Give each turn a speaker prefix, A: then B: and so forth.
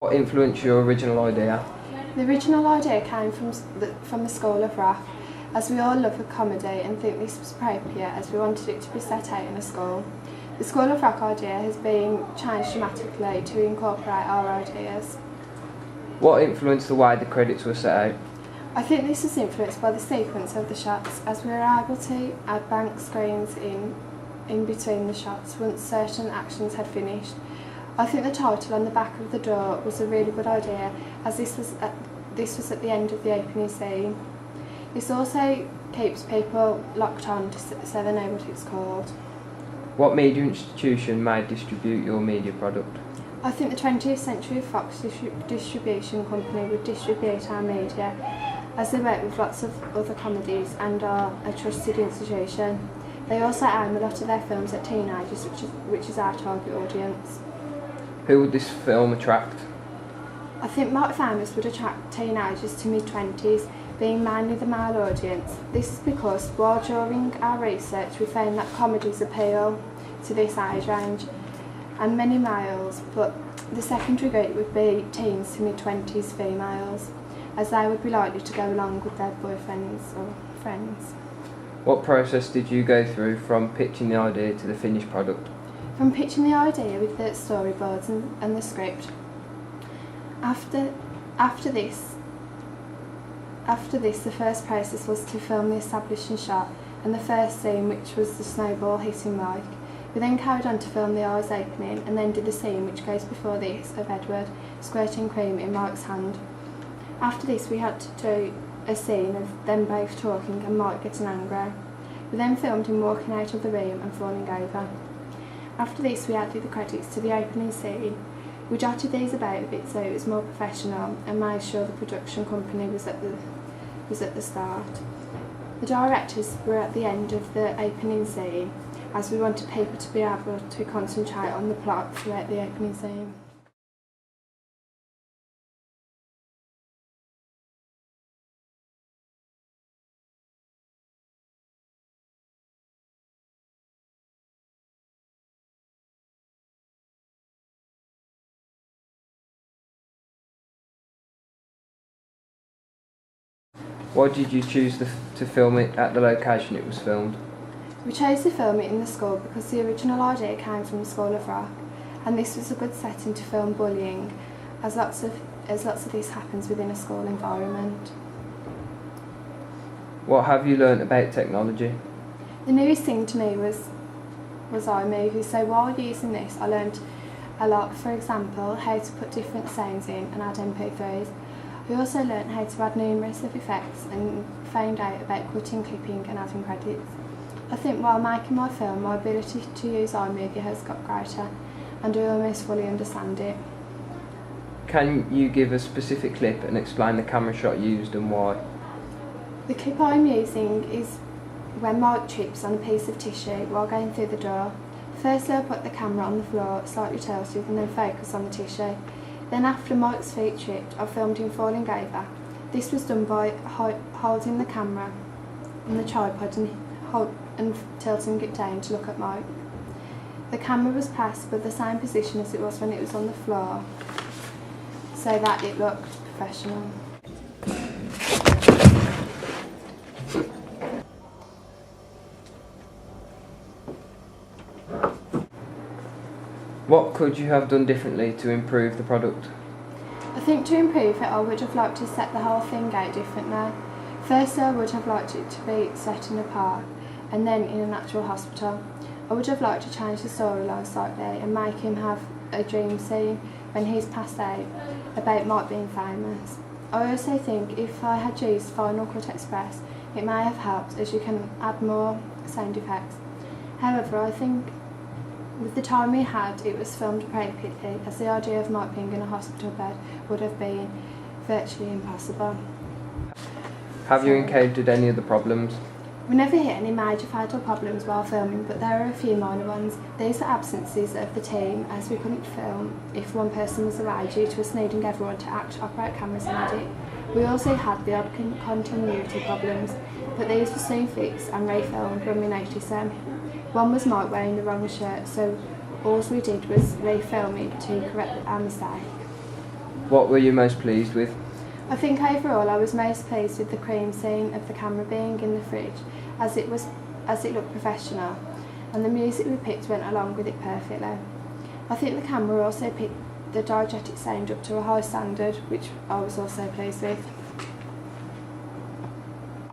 A: What influenced your original idea?
B: The original idea came from the School of Rock, as we all love a comedy and think this was appropriate as we wanted it to be set out in a school. The School of Rock idea has been changed dramatically to incorporate our ideas.
A: What influenced the way the credits were set out?
B: I think this was influenced by the sequence of the shots, as we were able to add blank screens in between the shots once certain actions had finished. I think the title on the back of the door was a really good idea, as this was at the end of the opening scene. This also keeps people locked on so they know what it's called.
A: What media institution may distribute your media product?
B: I think the 20th Century Fox distribution company would distribute our media, as they work with lots of other comedies and are a trusted institution. They also aim a lot of their films at teenagers, which is our target audience.
A: Who would this film attract?
B: I think Mark Famous would attract teenagers to mid-20s, being mainly the male audience. This is because while during our research we found that comedies appeal to this age range and many males, but the secondary group would be teens to mid-20s females, as they would be likely to go along with their boyfriends or friends.
A: What process did you go through from pitching the idea to the finished product?
B: From pitching the idea with the storyboards and the script. After this, the first process was to film the establishing shot and the first scene, which was the snowball hitting Mike. We then carried on to film the eyes opening and then did the scene which goes before this of Edward squirting cream in Mike's hand. After this we had to do a scene of them both talking and Mike getting angry. We then filmed him walking out of the room and falling over. After this we added the credits to the opening scene. We jotted these about a bit so it was more professional and made sure the production company was at the start. The directors were at the end of the opening scene, as we wanted people to be able to concentrate on the plot throughout the opening scene.
A: Why did you choose to film it at the location it was filmed?
B: We chose to film it in the school because the original idea came from the School of Rock, and this was a good setting to film bullying, as lots of this happens within a school environment.
A: What have you learnt about technology?
B: The newest thing to me was iMovie, so while using this I learnt a lot. For example, how to put different sounds in and add MP3s. We also learnt how to add numerous of effects and found out about cutting, clipping and adding credits. I think while making my film, my ability to use iMovie has got greater and I almost fully understand it.
A: Can you give a specific clip and explain the camera shot used and why?
B: The clip I'm using is when Mike trips on a piece of tissue while going through the door. Firstly I put the camera on the floor, slightly tilted, and then focus on the tissue. Then after Mike's feet tripped, I filmed him falling over. This was done by holding the camera on the tripod and tilting it down to look at Mike. The camera was passed with the same position as it was when it was on the floor, so that it looked professional.
A: What could you have done differently to improve the product?
B: I think to improve it, I would have liked to set the whole thing out differently. Firstly, I would have liked it to be set in a park and then in an actual hospital. I would have liked to change the storyline slightly and make him have a dream scene when he's passed out about Mike being famous. I also think if I had used Final Cut Express, it may have helped, as you can add more sound effects. However, I think with the time we had, it was filmed appropriately, as the idea of Mike being in a hospital bed would have been virtually impossible.
A: Have you encountered any other problems?
B: We never hit any major fatal problems while filming, but there are a few minor ones. These are absences of the team, as we couldn't film if one person was away due to us needing everyone to operate cameras and edit. We also had the odd continuity problems, but these were soon fixed and refilmed when we noticed them. One was Mike wearing the wrong shirt, so all we did was refilm it to correct our mistake.
A: What were you most pleased with?
B: I think overall I was most pleased with the cream scene of the camera being in the fridge, as it looked professional, and the music we picked went along with it perfectly. I think the camera also picked the diegetic sound up to a high standard, which I was also pleased with.